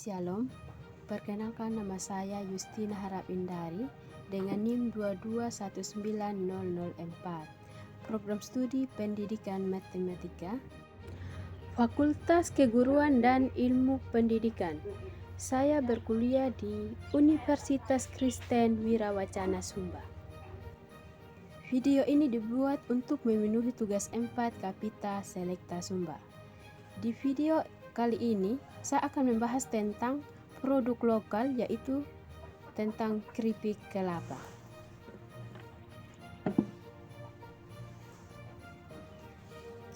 Shalom, perkenalkan nama saya Justina Harap Indari dengan NIM 2219004, Program Studi Pendidikan Matematika, Fakultas Keguruan dan Ilmu Pendidikan. Saya berkuliah di Universitas Kristen Wirawacana Sumba. Video ini dibuat untuk memenuhi tugas 4 Kapita Selekta Sumba. Di video kali ini, saya akan membahas tentang produk lokal, yaitu tentang keripik kelapa.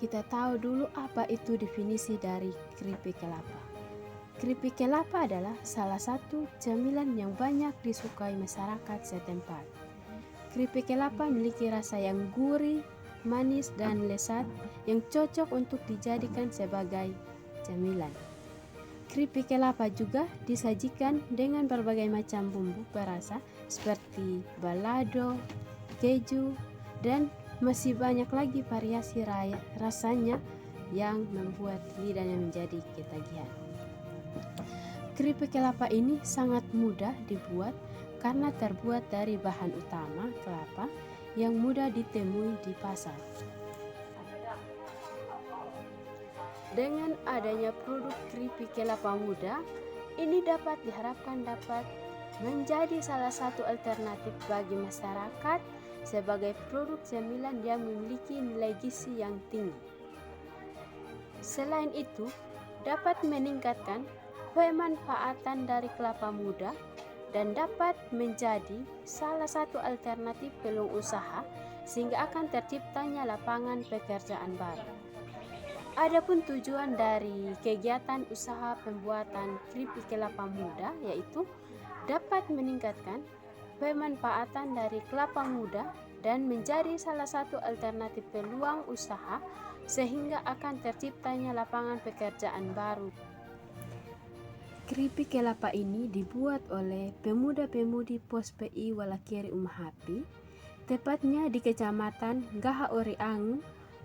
Kita tahu dulu apa itu definisi dari keripik kelapa. Keripik kelapa adalah salah satu camilan yang banyak disukai masyarakat setempat. Keripik kelapa memiliki rasa yang gurih, manis, dan lezat yang cocok untuk dijadikan sebagai camilan. Keripik kelapa juga disajikan dengan berbagai macam bumbu perasa seperti balado, keju, dan masih banyak lagi variasi rasanya yang membuat lidahnya menjadi ketagihan. Keripik kelapa ini sangat mudah dibuat karena terbuat dari bahan utama kelapa yang mudah ditemui di pasar. Dengan adanya produk keripik kelapa muda, ini diharapkan dapat menjadi salah satu alternatif bagi masyarakat sebagai produk camilan yang memiliki nilai gizi yang tinggi. Selain itu, dapat meningkatkan pemanfaatan dari kelapa muda dan dapat menjadi salah satu alternatif peluang usaha sehingga akan terciptanya lapangan pekerjaan baru. Adapun tujuan dari kegiatan usaha pembuatan keripik kelapa muda yaitu dapat meningkatkan pemanfaatan dari kelapa muda dan menjadi salah satu alternatif peluang usaha sehingga akan terciptanya lapangan pekerjaan baru. Keripik kelapa ini dibuat oleh pemuda-pemudi Pos PI Walakiri Umahapi, tepatnya di Kecamatan Gaha Oriangu,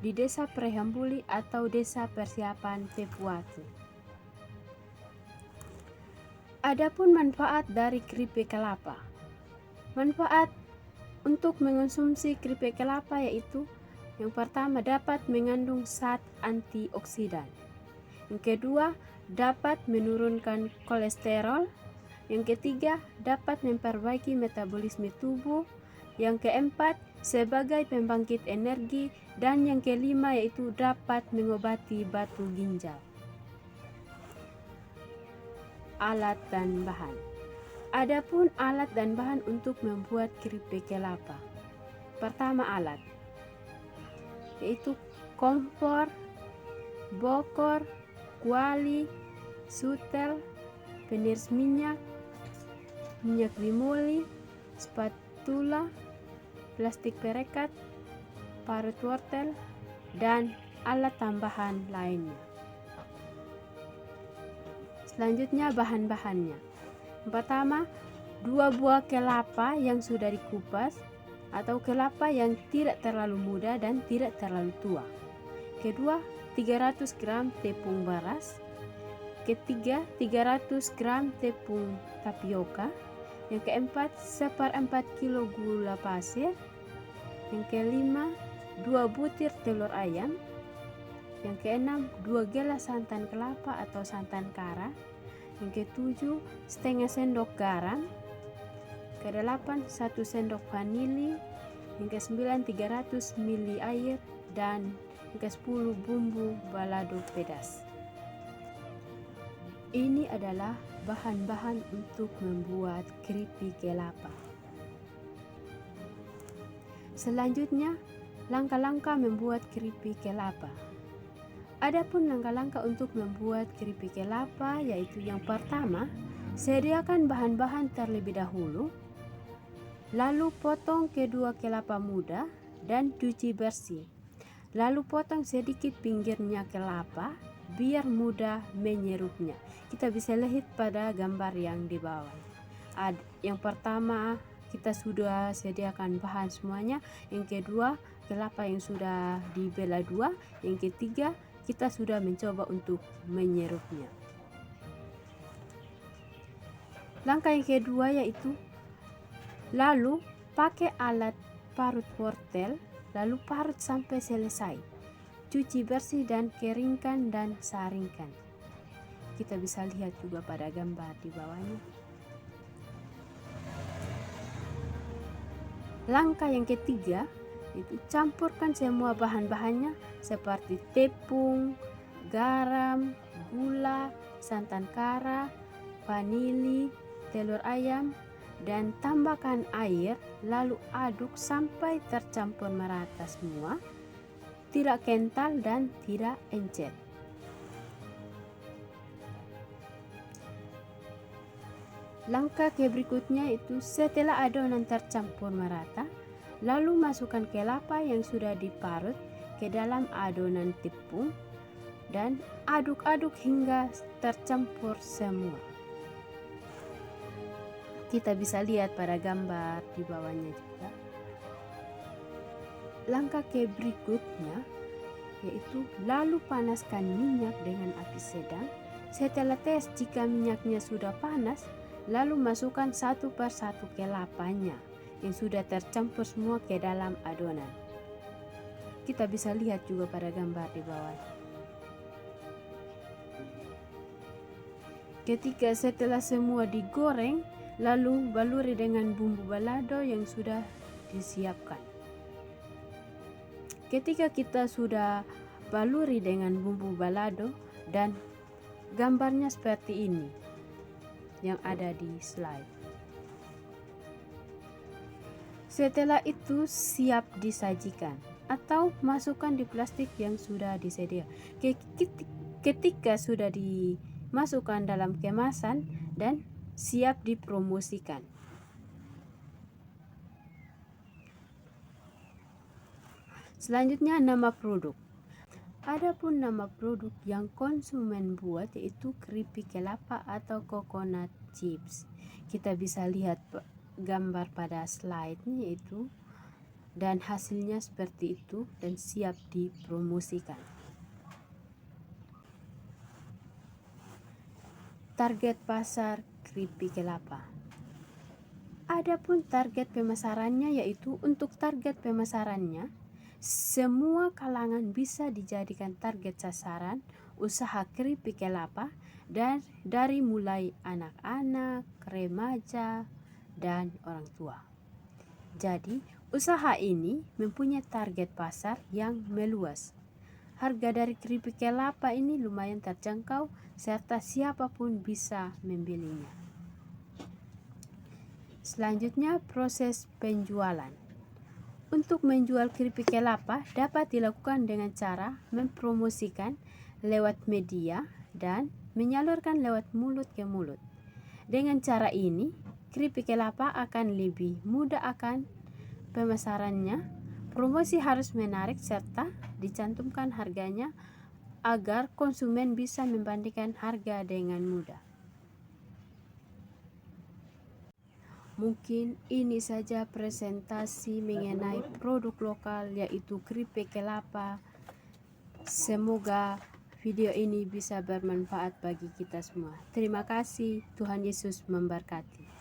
di Desa Prehambuli atau Desa Persiapan Tepuatu. Adapun manfaat dari keripik kelapa. Manfaat untuk mengonsumsi keripik kelapa yaitu yang pertama dapat mengandung zat antioksidan. Yang kedua, dapat menurunkan kolesterol. Yang ketiga, dapat memperbaiki metabolisme tubuh. Yang keempat, sebagai pembangkit energi. Dan yang kelima yaitu dapat mengobati batu ginjal. Alat dan bahan. Adapun alat dan bahan untuk membuat keripik kelapa. Pertama, alat yaitu kompor, bokor, kuali, sutel, peniris minyak, minyak bimoli, spatula, plastik perekat, parut wortel, dan alat tambahan lainnya. Selanjutnya bahan-bahannya. Pertama, 2 buah kelapa yang sudah dikupas atau kelapa yang tidak terlalu muda dan tidak terlalu tua. Kedua, 300 gram tepung beras. Ketiga, 300 gram tepung tapioka. Yang keempat, 1/4 kilo gula pasir. Yang kelima, 2 butir telur ayam. Yang keenam, 2 gelas santan kelapa atau santan kara. Yang ketujuh, setengah sendok garam. Kedelapan, 1 sendok vanili. Yang kesembilan, 300 ml air. Dan yang ke-10, bumbu balado pedas. Ini adalah bahan-bahan untuk membuat keripik kelapa. Selanjutnya, langkah-langkah membuat keripik kelapa. Adapun langkah-langkah untuk membuat keripik kelapa yaitu yang pertama, sediakan bahan-bahan terlebih dahulu. Lalu potong kedua kelapa muda dan cuci bersih. Lalu potong sedikit pinggirnya kelapa biar mudah menyerupnya. Kita bisa lihat pada gambar yang di bawah. Yang pertama, kita sudah sediakan bahan semuanya. Yang kedua, kelapa yang sudah dibelah 2. Yang ketiga, kita sudah mencoba untuk menyerupnya. Langkah yang kedua yaitu lalu pakai alat parut wortel, lalu parut sampai selesai. Cuci bersih dan keringkan dan saringkan. Kita bisa lihat juga pada gambar di bawahnya. Langkah yang ketiga itu campurkan semua bahan-bahannya seperti tepung, garam, gula, santan kara, vanili, telur ayam, dan tambahkan air, lalu aduk sampai tercampur merata semua, tidak kental dan tidak encer. Langkah berikutnya itu setelah adonan tercampur merata, lalu masukkan kelapa yang sudah diparut ke dalam adonan tepung dan aduk-aduk hingga tercampur semua. Kita bisa lihat pada gambar di bawahnya juga. Langkah berikutnya yaitu lalu panaskan minyak dengan api sedang. Setelah tes jika minyaknya sudah panas, lalu masukkan satu persatu kelapanya yang sudah tercampur semua ke dalam adonan. Kita bisa lihat juga pada gambar di bawah. Ketika setelah semua digoreng, lalu baluri dengan bumbu balado yang sudah disiapkan. Ketika kita sudah baluri dengan bumbu balado dan gambarnya seperti ini yang ada di slide. Setelah itu siap disajikan atau masukkan di plastik yang sudah disedia. Ketika sudah dimasukkan dalam kemasan dan siap dipromosikan. Selanjutnya nama produk. Adapun nama produk yang konsumen buat yaitu keripik kelapa atau coconut chips. Kita bisa lihat gambar pada slide-nya itu dan hasilnya seperti itu dan siap dipromosikan. Target pasar keripik kelapa. Adapun target pemasarannya yaitu untuk target pemasarannya semua kalangan bisa dijadikan target sasaran usaha keripik kelapa dan dari mulai anak-anak, remaja, dan orang tua. Jadi, usaha ini mempunyai target pasar yang meluas. Harga dari keripik kelapa ini lumayan terjangkau serta siapapun bisa membelinya. Selanjutnya proses penjualan. Untuk menjual keripik kelapa dapat dilakukan dengan cara mempromosikan lewat media dan menyalurkan lewat mulut ke mulut. Dengan cara ini, keripik kelapa akan lebih mudah akan pemasarannya. Promosi harus menarik serta dicantumkan harganya agar konsumen bisa membandingkan harga dengan mudah. Mungkin ini saja presentasi mengenai produk lokal yaitu keripik kelapa. Semoga video ini bisa bermanfaat bagi kita semua. Terima kasih, Tuhan Yesus memberkati.